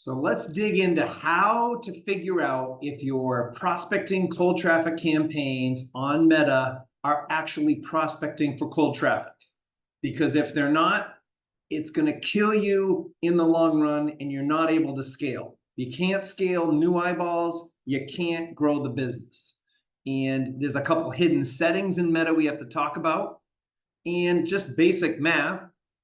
So let's dig into how to figure out if your prospecting cold traffic campaigns on Meta are actually prospecting for cold traffic. Because if they're not, it's going to kill you in the long run and you're not able to scale. You can't scale new eyeballs, you can't grow the business. And there's a couple hidden settings in Meta we have to talk about, and just basic math.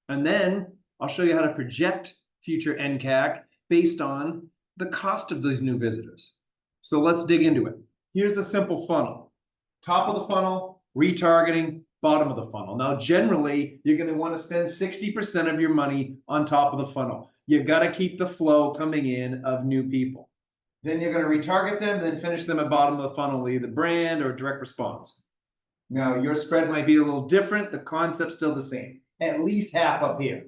And then I'll show you how to project future NCAC based on the cost of these new visitors. So let's dig into it. Here's a simple funnel. Top of the funnel, retargeting, bottom of the funnel. Now, generally, you're going to want to spend 60% of your money on top of the funnel. You've got to keep the flow coming in of new people. Then you're going to retarget them, then finish them at bottom of the funnel, either brand or direct response. Now, your spread might be a little different. The concept's still the same. At least half up here.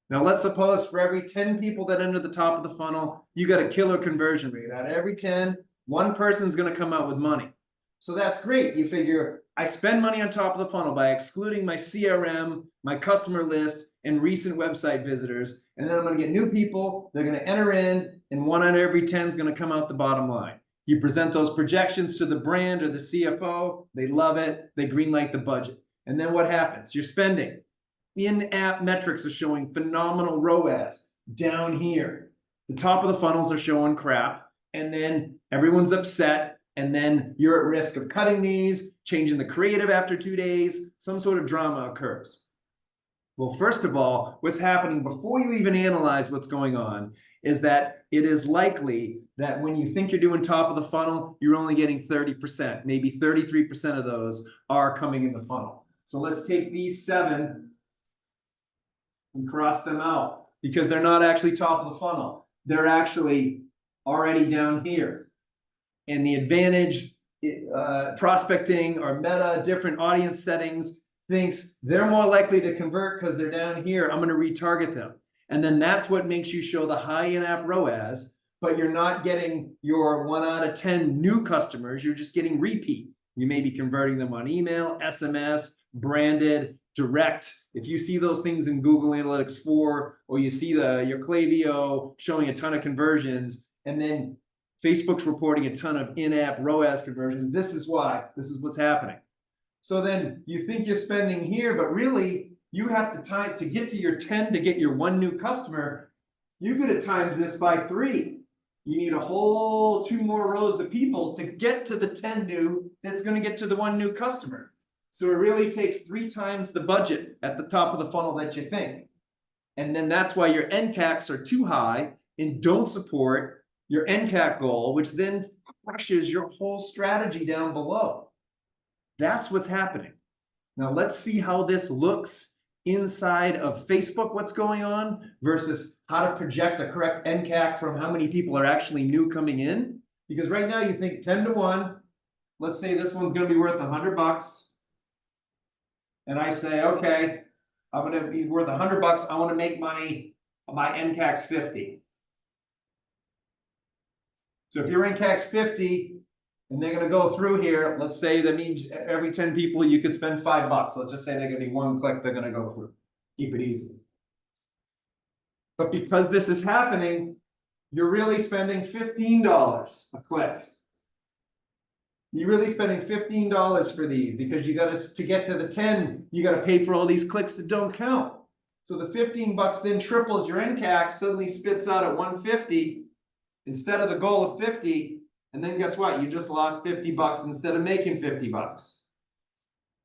Now, let's suppose for every 10 people that enter the top of the funnel, you got a killer conversion rate. Out of every 10, one person's going to come out with money. So that's great. You figure, I spend money on top of the funnel by excluding my CRM, my customer list, and recent website visitors. And then I'm going to get new people. They're going to enter in, and 1 out of every 10 is going to come out the bottom line. You present those projections to the brand or the CFO. They love it. They greenlight the budget. And then what happens? You're spending. In-app metrics are showing phenomenal ROAS down here. The top of the funnels are showing crap, and then everyone's upset, and then you're at risk of cutting these, changing the creative after 2 days, some sort of drama occurs. Well, first of all, what's happening before you even analyze what's going on is that it is likely that when you think you're doing top of the funnel, you're only getting 30%, maybe 33% of those are coming in the funnel. So let's take these 7 and cross them out, because they're not actually top of the funnel. They're actually already down here. And the advantage prospecting or Meta, different audience settings, thinks they're more likely to convert because they're down here. I'm going to retarget them. And then that's what makes you show the high in-app ROAS, but you're not getting your 1 out of 10 new customers. You're just getting repeat. You may be converting them on email, SMS, branded, direct. If you see those things in Google Analytics 4, or you see your Klaviyo showing a ton of conversions, and then Facebook's reporting a ton of in-app ROAS conversions, this is why. This is what's happening. So then you think you're spending here, but really you have to get to your 10 to get your 1 new customer. You could have times this by 3. You need a whole 2 more rows of people to get to the 10 new that's going to get to the 1 new customer. So it really takes 3 times the budget at the top of the funnel that you think. And then that's why your NCACs are too high and don't support your NCAC goal, which then crushes your whole strategy down below. That's what's happening. Now let's see how this looks inside of Facebook, what's going on, versus how to project a correct NCAC from how many people are actually new coming in. Because right now you think 10 to 1. Let's say this one's going to be worth $100. And I say, okay, I'm going to be worth $100. I want to make money. My NCAC's 50. So if your NCAC's 50 and they're going to go through here, let's say that means every 10 people you could spend $5. Let's just say they're going to be 1 click they're going to go through. Keep it easy. But because this is happening, you're really spending $15 a click. You're really spending $15 for these, because you got to get to the 10, you got to pay for all these clicks that don't count. So the $15 then triples your NCAC, suddenly spits out at 150 instead of the goal of 50. And then guess what? You just lost $50 instead of making $50.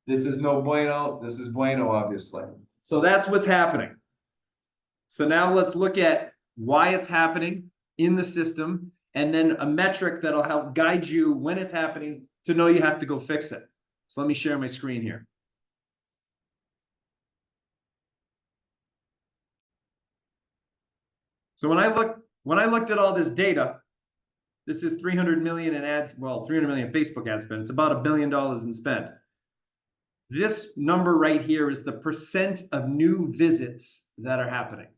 This is no bueno. This is bueno, obviously. So that's what's happening. So now let's look at why it's happening in the system, and then a metric that'll help guide you when it's happening to know you have to go fix it. So let me share my screen here. So when I looked at all this data, this is 300 million in ads, well, 300 million Facebook ad spend. It's about $1 billion in spend. This number right here is the percent of new visits that are happening.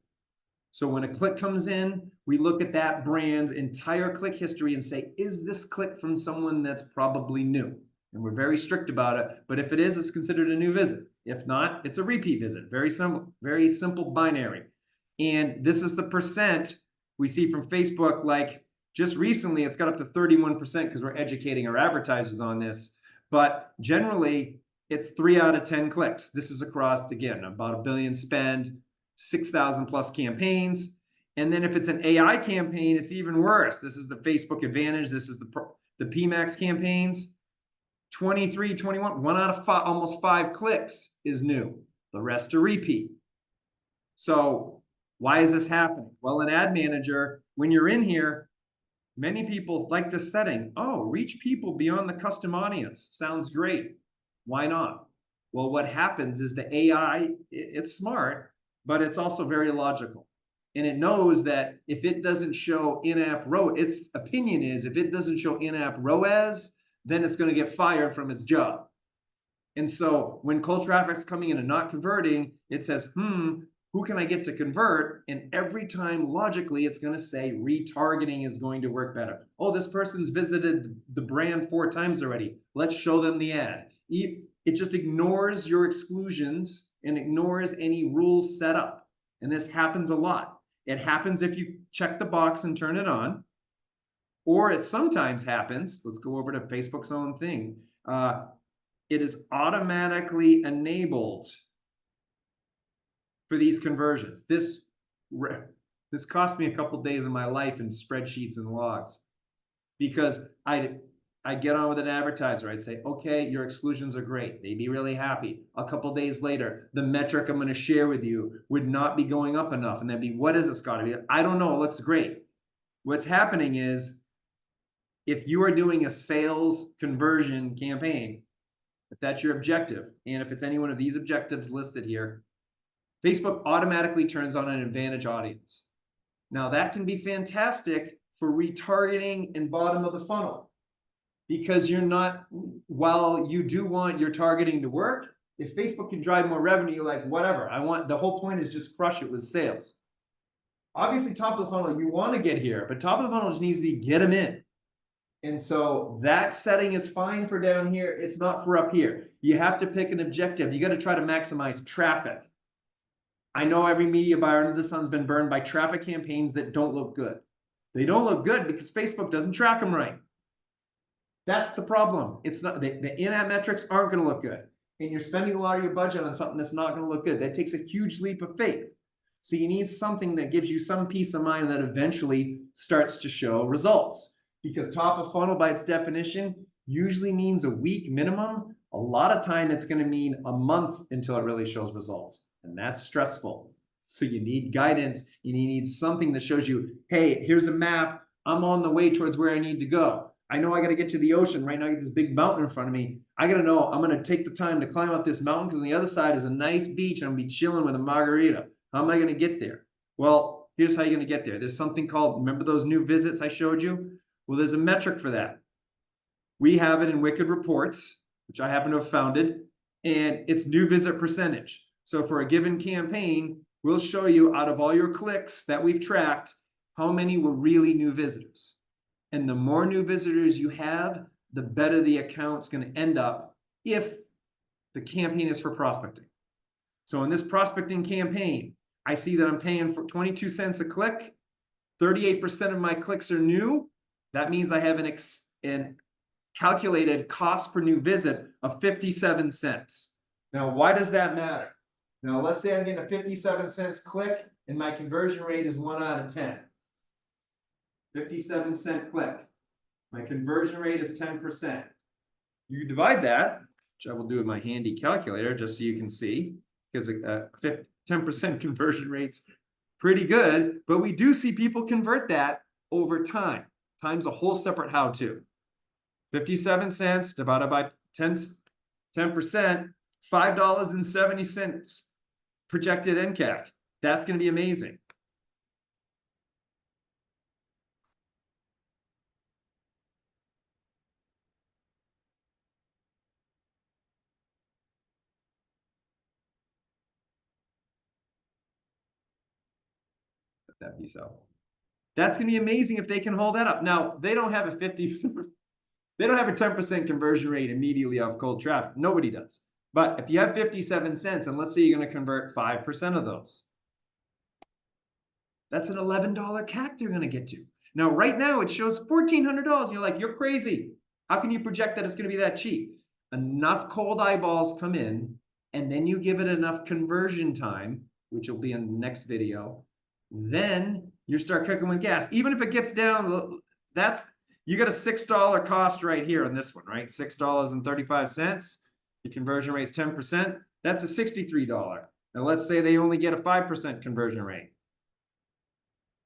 So when a click comes in, we look at that brand's entire click history and say, is this click from someone that's probably new? And we're very strict about it. But if it is, it's considered a new visit. If not, it's a repeat visit. Very simple binary. And this is the percent We see from Facebook, like just recently, it's got up to 31% because we're educating our advertisers on this. But generally, it's 3 out of 10 clicks. This is across, again, about 1 billion spend, 6,000 plus campaigns. And then if it's an AI campaign, it's even worse. This is the Facebook Advantage. This is the PMAX campaigns. 23, 21, 1 out of 5, almost 5 clicks is new. The rest are repeat. So why is this happening? Well, in Ad Manager, when you're in here, many people like this setting. Oh, reach people beyond the custom audience. Sounds great. Why not? Well, what happens is the AI, it's smart, but it's also very logical. And it knows that if it doesn't show in-app ROAS, its opinion is if it doesn't show in-app ROAS, then it's going to get fired from its job. And so when cold traffic's coming in and not converting, it says, who can I get to convert? And every time, logically, it's going to say retargeting is going to work better. Oh, this person's visited the brand 4 times already. Let's show them the ad. It just ignores your exclusions and ignores any rules set up. And this happens a lot. It happens if you check the box and turn it on. Or it sometimes happens, let's go over to Facebook's own thing. It is automatically enabled for these conversions. This cost me a couple of days of my life in spreadsheets and logs, because I'd get on with an advertiser. I'd say, okay, your exclusions are great. They'd be really happy. A couple of days later, the metric I'm going to share with you would not be going up enough. And they'd be, what is it, Scott? I don't know. It looks great. What's happening is, if you are doing a sales conversion campaign, if that's your objective, and if it's any one of these objectives listed here, Facebook automatically turns on an advantage audience. Now that can be fantastic for retargeting and bottom of the funnel, because you're not, while you do want your targeting to work, if Facebook can drive more revenue, you're like, whatever, the whole point is just crush it with sales. Obviously top of the funnel, you want to get here, but top of the funnel just needs to be get them in. And so that setting is fine for down here. It's not for up here. You have to pick an objective. You got to try to maximize traffic. I know every media buyer under the sun's been burned by traffic campaigns that don't look good. They don't look good because Facebook doesn't track them right. That's the problem. It's not, the in-app metrics aren't going to look good. And you're spending a lot of your budget on something that's not going to look good. That takes a huge leap of faith. So you need something that gives you some peace of mind that eventually starts to show results. Because top of funnel, by its definition, usually means a week minimum. A lot of time, it's going to mean a month until it really shows results. And that's stressful. So you need guidance. You need something that shows you, hey, here's a map. I'm on the way towards where I need to go. I know I got to get to the ocean. Right now, I got this big mountain in front of me. I got to know I'm going to take the time to climb up this mountain, because on the other side is a nice beach and I'm going to be chilling with a margarita. How am I going to get there? Well, here's how you're going to get there. There's something called, remember those new visits I showed you? Well, there's a metric for that. We have it in Wicked Reports, which I happen to have founded, and it's new visit percentage. So for a given campaign, we'll show you out of all your clicks that we've tracked, how many were really new visitors. And the more new visitors you have, the better the account's going to end up if the campaign is for prospecting. So in this prospecting campaign, I see that I'm paying for 22 cents a click. 38% of my clicks are new. That means I have an calculated cost per new visit of 57 cents. Now, why does that matter? Now, let's say I'm getting a 57 cents click and my conversion rate is 1 out of 10. 57 cent click. My conversion rate is 10%. You divide that, which I will do with my handy calculator just so you can see, because 10% conversion rate's pretty good, but we do see people convert that over time. Times a whole separate how-to. 57 cents divided by 10%, $5.70 projected NCAC. That's going to be amazing. Let that piece out. That's going to be amazing if they can hold that up. Now, they don't have a 10% conversion rate immediately off cold traffic. Nobody does. But if you have 57 cents, and let's say you're going to convert 5% of those. That's an $11 CAC they're going to get to. Now, right now, it shows $1,400. You're like, you're crazy. How can you project that it's going to be that cheap? Enough cold eyeballs come in, and then you give it enough conversion time, which will be in the next video. Then you start cooking with gas. Even if it gets down, you got a $6 cost right here on this one, right? $6.35. The conversion rate is 10%. That's a $63. Now let's say they only get a 5% conversion rate.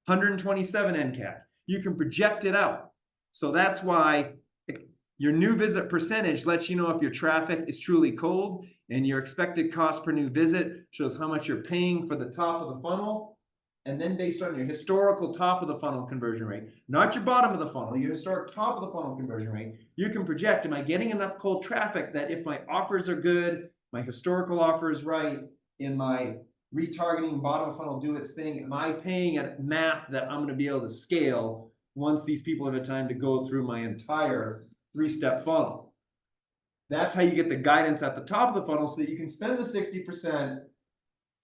127 NCAC. You can project it out. So that's why your new visit percentage lets you know if your traffic is truly cold, and your expected cost per new visit shows how much you're paying for the top of the funnel. And then based on your historical top of the funnel conversion rate, not your bottom of the funnel, your historic top of the funnel conversion rate, you can project, am I getting enough cold traffic that if my offers are good, my historical offer is right, in my retargeting bottom of funnel do its thing, am I paying at math that I'm going to be able to scale once these people have had time to go through my entire 3-step funnel? That's how you get the guidance at the top of the funnel so that you can spend the 60%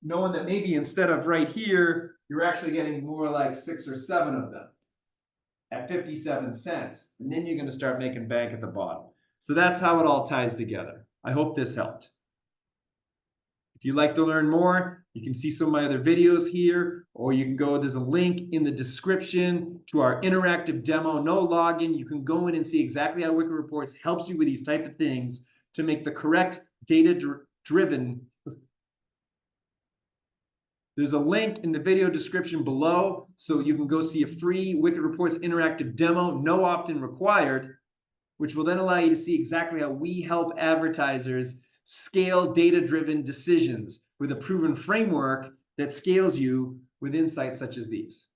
knowing that maybe instead of right here, you're actually getting more like 6 or 7 of them at 57 cents. And then you're going to start making bank at the bottom. So that's how it all ties together. I hope this helped. If you'd like to learn more, you can see some of my other videos here, or you can go, there's a link in the description to our interactive demo, no login. You can go in and see exactly how Wicked Reports helps you with these type of things to make the correct data-driven. There's a link in the video description below, so you can go see a free Wicked Reports interactive demo, no opt-in required, which will then allow you to see exactly how we help advertisers scale data-driven decisions with a proven framework that scales you with insights such as these.